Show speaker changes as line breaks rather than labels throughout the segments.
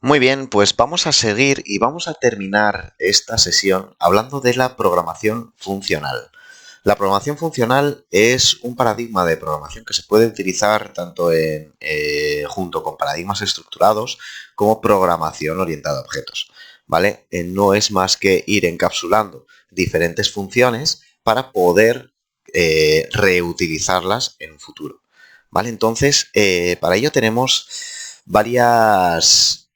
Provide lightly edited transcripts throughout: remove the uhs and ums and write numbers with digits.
Muy bien, pues vamos a seguir y vamos a terminar esta sesión hablando de la programación funcional. La programación funcional es un paradigma de programación que se puede utilizar tanto junto con paradigmas estructurados como programación orientada a objetos, ¿vale? No es más que ir encapsulando diferentes funciones para poder reutilizarlas en un futuro, ¿vale? Entonces, para ello tenemos varias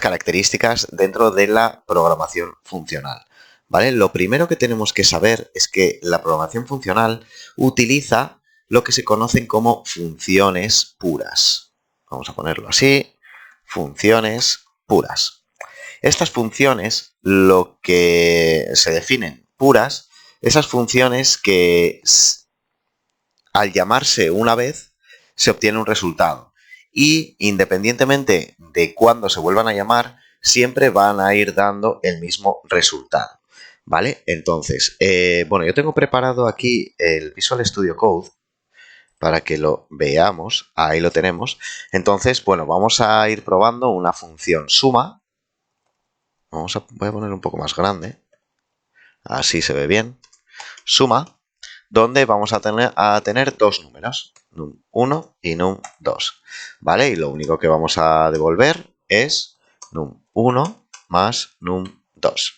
características dentro de la programación funcional, ¿vale? Lo primero que tenemos que saber es que la programación funcional utiliza lo que se conocen como funciones puras. Vamos a ponerlo así, funciones puras. Estas funciones, lo que se definen puras, esas funciones que al llamarse una vez se obtiene un resultado. Y independientemente de cuándo se vuelvan a llamar, siempre van a ir dando el mismo resultado, ¿vale? Entonces, bueno, yo tengo preparado aquí el Visual Studio Code para que lo veamos. Ahí lo tenemos. Entonces, bueno, vamos a ir probando una función suma. Voy a poner un poco más grande. Así se ve bien. Suma, donde vamos a tener dos números, num1 y num2, ¿vale? Y lo único que vamos a devolver es num1 más num2.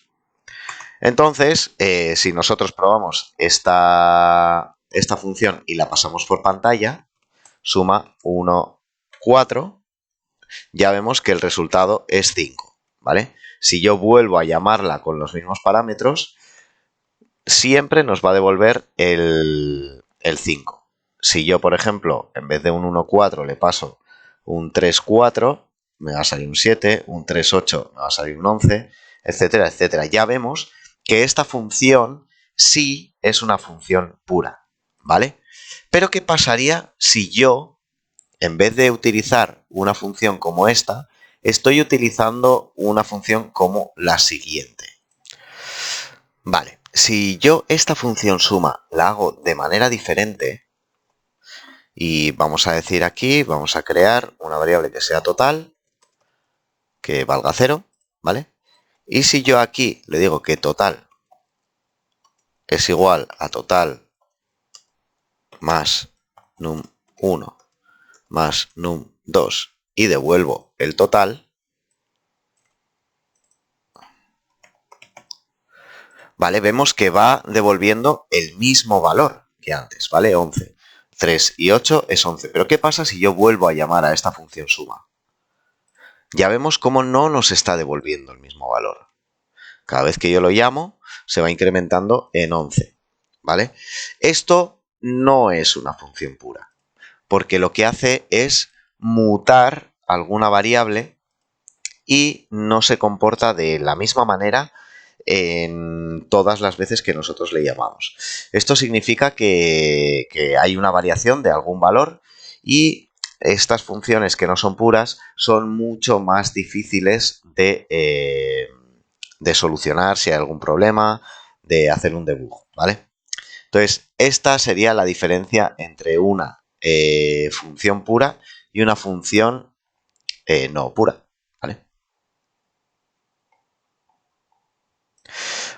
Entonces, si nosotros probamos esta función y la pasamos por pantalla, suma 1, 4, ya vemos que el resultado es 5, ¿vale? Si yo vuelvo a llamarla con los mismos parámetros, siempre nos va a devolver el 5. Si yo, por ejemplo, en vez de un 1, 4 le paso un 3, 4, me va a salir un 7, un 3, 8, me va a salir un 11, etcétera, etcétera. Ya vemos que esta función sí es una función pura, ¿vale? Pero ¿qué pasaría si yo, en vez de utilizar una función como esta, estoy utilizando una función como la siguiente? Vale, si yo esta función suma la hago de manera diferente, y vamos a decir aquí, vamos a crear una variable que sea total, que valga 0, ¿vale? Y si yo aquí le digo que total es igual a total más num1 más num2 y devuelvo el total, ¿vale? Vemos que va devolviendo el mismo valor que antes, ¿vale? 11. 3 y 8 es 11. Pero ¿qué pasa si yo vuelvo a llamar a esta función suma? Ya vemos cómo no nos está devolviendo el mismo valor. Cada vez que yo lo llamo, se va incrementando en 11, ¿vale? Esto no es una función pura, porque lo que hace es mutar alguna variable y no se comporta de la misma manera en todas las veces que nosotros le llamamos. Esto significa que hay una variación de algún valor y estas funciones que no son puras son mucho más difíciles de solucionar si hay algún problema, de hacer un debug, ¿vale? Entonces, esta sería la diferencia entre una función pura y una función no pura, ¿vale?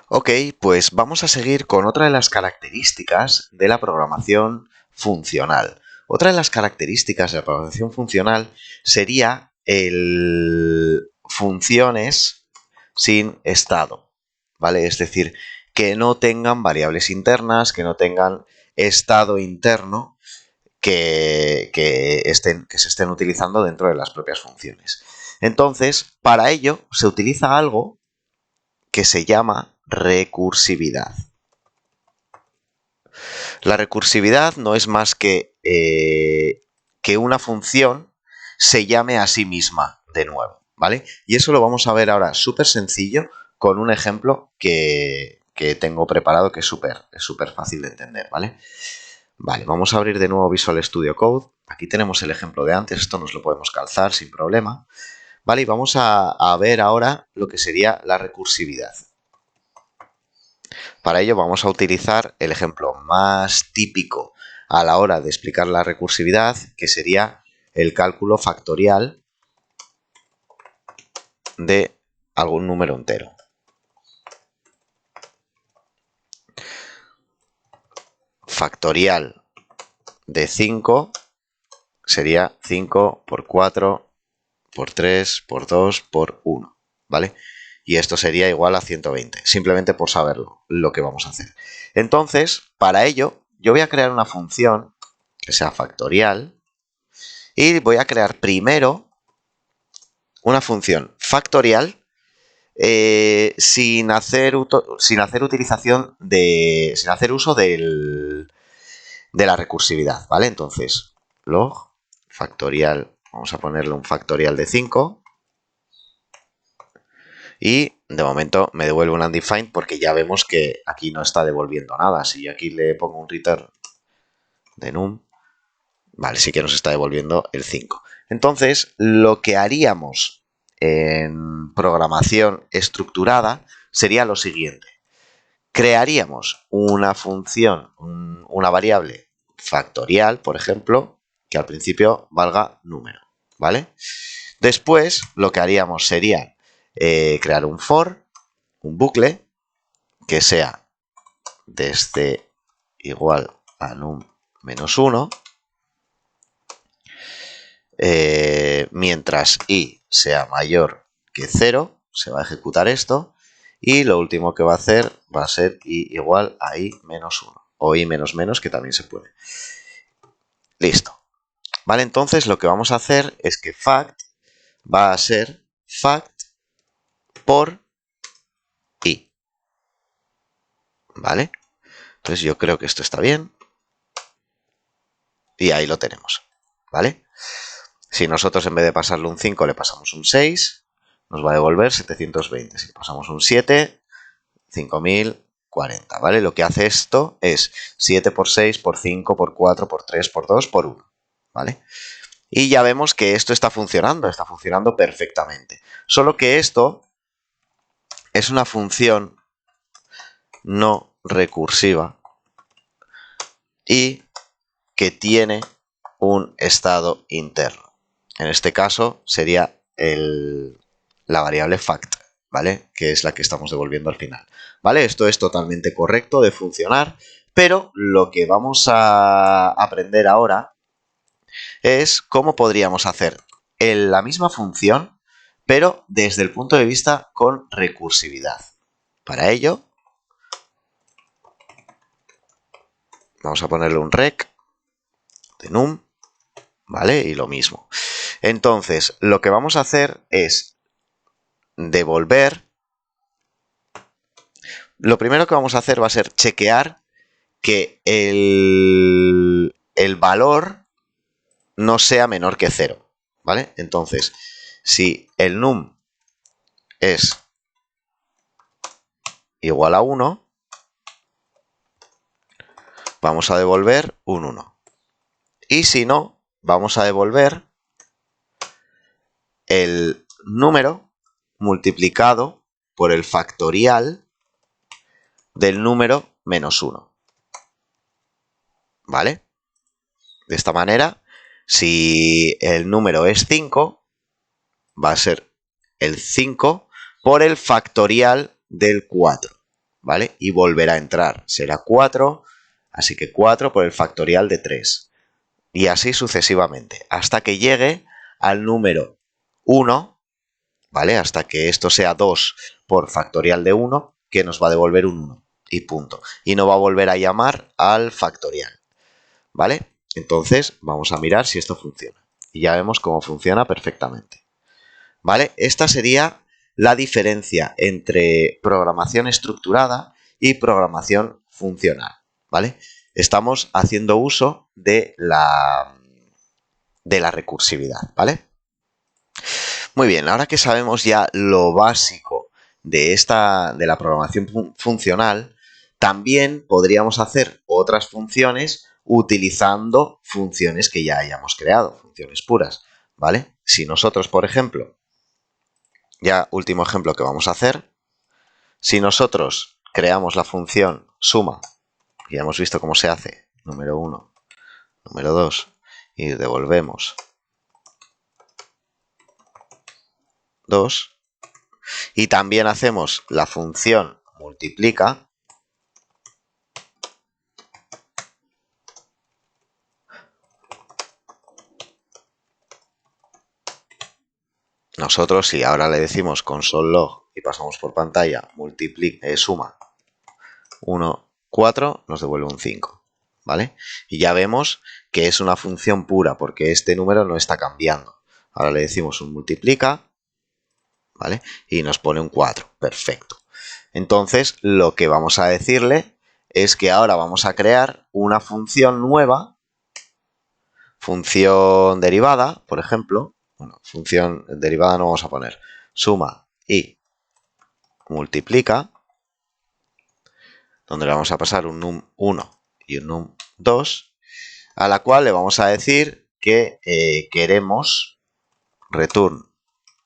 Ok, pues vamos a seguir con otra de las características de la programación funcional. Otra de las características de la programación funcional sería el funciones sin estado, ¿vale? Es decir, que no tengan variables internas, que no tengan estado interno que se estén utilizando dentro de las propias funciones. Entonces, para ello se utiliza algo que se llama recursividad. La recursividad no es más que una función se llame a sí misma de nuevo, ¿vale? Y eso lo vamos a ver ahora súper sencillo con un ejemplo que tengo preparado que es súper fácil de entender, ¿vale? Vale, vamos a abrir de nuevo Visual Studio Code. Aquí tenemos el ejemplo de antes, esto nos lo podemos calzar sin problema. Vale, y vamos a ver ahora lo que sería la recursividad. Para ello vamos a utilizar el ejemplo más típico a la hora de explicar la recursividad, que sería el cálculo factorial de algún número entero. Factorial de 5 sería 5 por 4 por 3 por 2 por 1, ¿vale? Y esto sería igual a 120, simplemente por saberlo, lo que vamos a hacer. Entonces, para ello, yo voy a crear una función que sea factorial y voy a crear primero una función factorial sin hacer uso de la recursividad, ¿vale? Entonces, log factorial, vamos a ponerle un factorial de 5 y de momento me devuelve un undefined porque ya vemos que aquí no está devolviendo nada. Si yo aquí le pongo un return de num, vale, sí que nos está devolviendo el 5. Entonces, lo que haríamos en programación estructurada sería lo siguiente. Crearíamos una función, una variable factorial, por ejemplo, que al principio valga número, ¿vale? Después, lo que haríamos sería crear un for, un bucle, que sea desde igual a num menos 1, mientras i sea mayor que 0, se va a ejecutar esto, y lo último que va a hacer va a ser i igual a i menos 1, o i menos menos, que también se puede. Listo. Vale, entonces lo que vamos a hacer es que fact va a ser fact por i. ¿Vale? Entonces yo creo que esto está bien. Y ahí lo tenemos. ¿Vale? Si nosotros en vez de pasarle un 5 le pasamos un 6, nos va a devolver 720. Si pasamos un 7, 5040. ¿Vale? Lo que hace esto es 7 por 6, por 5, por 4, por 3, por 2, por 1. ¿Vale? Y ya vemos que esto está funcionando perfectamente. Solo que esto es una función no recursiva y que tiene un estado interno. En este caso sería la variable fact, ¿vale? Que es la que estamos devolviendo al final. ¿Vale? Esto es totalmente correcto de funcionar, pero lo que vamos a aprender ahora es cómo podríamos hacer la misma función, pero desde el punto de vista con recursividad. Para ello, vamos a ponerle un rec de num, ¿vale? Y lo mismo. Entonces, lo que vamos a hacer es devolver. Lo primero que vamos a hacer va a ser chequear que el valor no sea menor que 0, ¿vale? Entonces, si el num es igual a 1, vamos a devolver un 1. Y si no, vamos a devolver el número multiplicado por el factorial del número menos 1. ¿Vale? De esta manera, si el número es 5, va a ser el 5 por el factorial del 4. ¿Vale? Y volverá a entrar. Será 4, así que 4 por el factorial de 3. Y así sucesivamente, hasta que llegue al número 1, ¿vale? Hasta que esto sea 2 por factorial de 1, que nos va a devolver un 1. Y punto. Y no va a volver a llamar al factorial. ¿Vale? Entonces vamos a mirar si esto funciona. Y ya vemos cómo funciona perfectamente. ¿Vale? Esta sería la diferencia entre programación estructurada y programación funcional. ¿Vale? Estamos haciendo uso de la recursividad. ¿Vale? Muy bien, ahora que sabemos ya lo básico de la programación funcional, también podríamos hacer otras funciones utilizando funciones que ya hayamos creado, funciones puras, ¿vale? Si nosotros, por ejemplo, ya último ejemplo que vamos a hacer, si nosotros creamos la función suma, y ya hemos visto cómo se hace, número 1, número 2, y devolvemos 2, Y también hacemos la función multiplica. Nosotros, si ahora le decimos console log y pasamos por pantalla, suma 1, 4, nos devuelve un 5, ¿vale? Y ya vemos que es una función pura porque este número no está cambiando. Ahora le decimos un multiplica, ¿vale? Y nos pone un 4, perfecto. Entonces, lo que vamos a decirle es que ahora vamos a crear una función nueva, función derivada, por ejemplo. Bueno, función derivada no vamos a poner. Suma y multiplica, donde le vamos a pasar un num1 y un num2, a la cual le vamos a decir que queremos return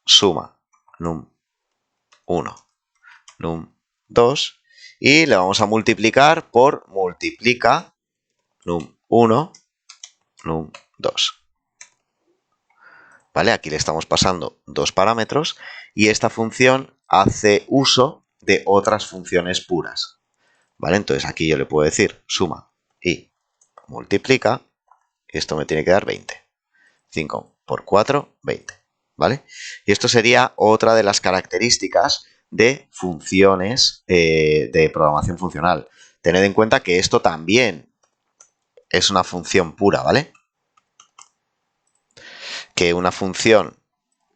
suma num1, num2, y le vamos a multiplicar por multiplica num1, num2. ¿Vale? Aquí le estamos pasando dos parámetros y esta función hace uso de otras funciones puras. ¿Vale? Entonces aquí yo le puedo decir suma y multiplica, y esto me tiene que dar 20. 5 por 4, 20. ¿Vale? Y esto sería otra de las características de funciones de programación funcional. Tened en cuenta que esto también es una función pura, ¿vale? Que una función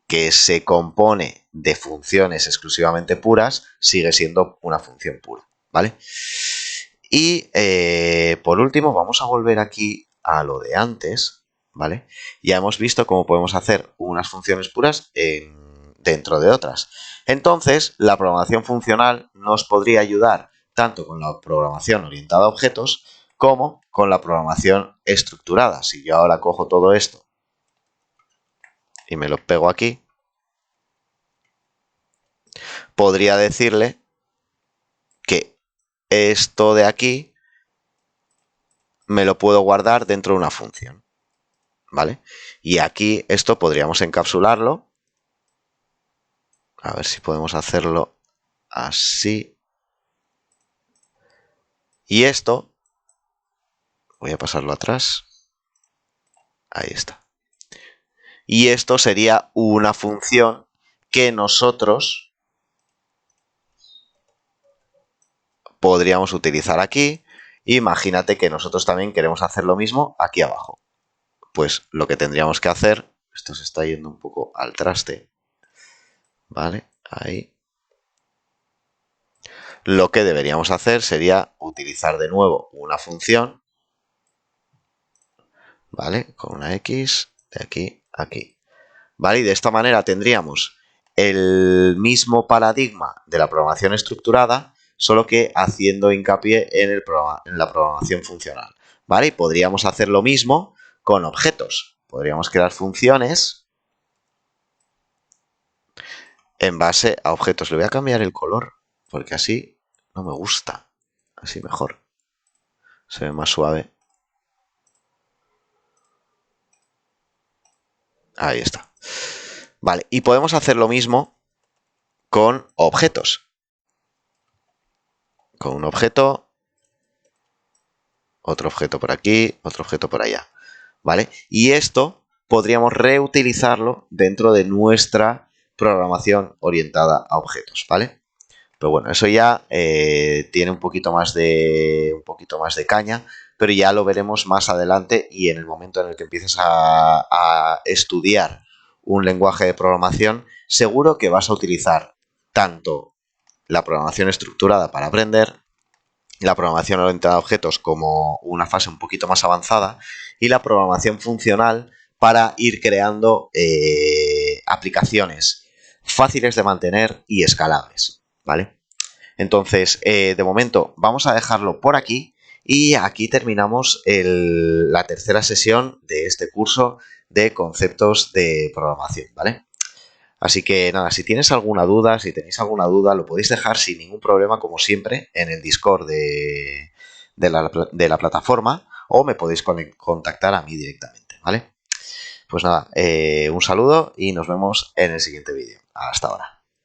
que se compone de funciones exclusivamente puras sigue siendo una función pura, ¿vale? Y por último vamos a volver aquí a lo de antes, ¿vale? Ya hemos visto cómo podemos hacer unas funciones puras dentro de otras. Entonces, la programación funcional nos podría ayudar tanto con la programación orientada a objetos como con la programación estructurada. Si yo ahora cojo todo esto y me lo pego aquí, podría decirle que esto de aquí me lo puedo guardar dentro de una función, ¿vale? Y aquí esto podríamos encapsularlo. A ver si podemos hacerlo así. Y esto, voy a pasarlo atrás. Ahí está. Y esto sería una función que nosotros podríamos utilizar aquí. Imagínate que nosotros también queremos hacer lo mismo aquí abajo. Pues lo que tendríamos que hacer, esto se está yendo un poco al traste, ¿vale? Ahí. Lo que deberíamos hacer sería utilizar de nuevo una función, ¿vale? Con una X de aquí a aquí. ¿Vale? Y de esta manera tendríamos el mismo paradigma de la programación estructurada, solo que haciendo hincapié en la programación funcional. ¿Vale? Y podríamos hacer lo mismo con objetos. Podríamos crear funciones en base a objetos. Le voy a cambiar el color, porque así no me gusta. Así mejor. Se ve más suave. Ahí está. Vale, y podemos hacer lo mismo con objetos. Con un objeto, otro objeto por aquí, otro objeto por allá. ¿Vale? Y esto podríamos reutilizarlo dentro de nuestra programación orientada a objetos, ¿vale? Pero bueno, eso ya tiene un poquito más de caña, pero ya lo veremos más adelante y en el momento en el que empieces a estudiar un lenguaje de programación, seguro que vas a utilizar tanto la programación estructurada para aprender, la programación orientada a objetos como una fase un poquito más avanzada y la programación funcional para ir creando aplicaciones fáciles de mantener y escalables, ¿vale? Entonces, de momento vamos a dejarlo por aquí y aquí terminamos la tercera sesión de este curso de conceptos de programación, ¿vale? Así que nada, si tienes alguna duda, si tenéis alguna duda, lo podéis dejar sin ningún problema, como siempre, en el Discord de la plataforma o me podéis contactar a mí directamente, ¿vale? Pues nada, un saludo y nos vemos en el siguiente vídeo. Hasta ahora.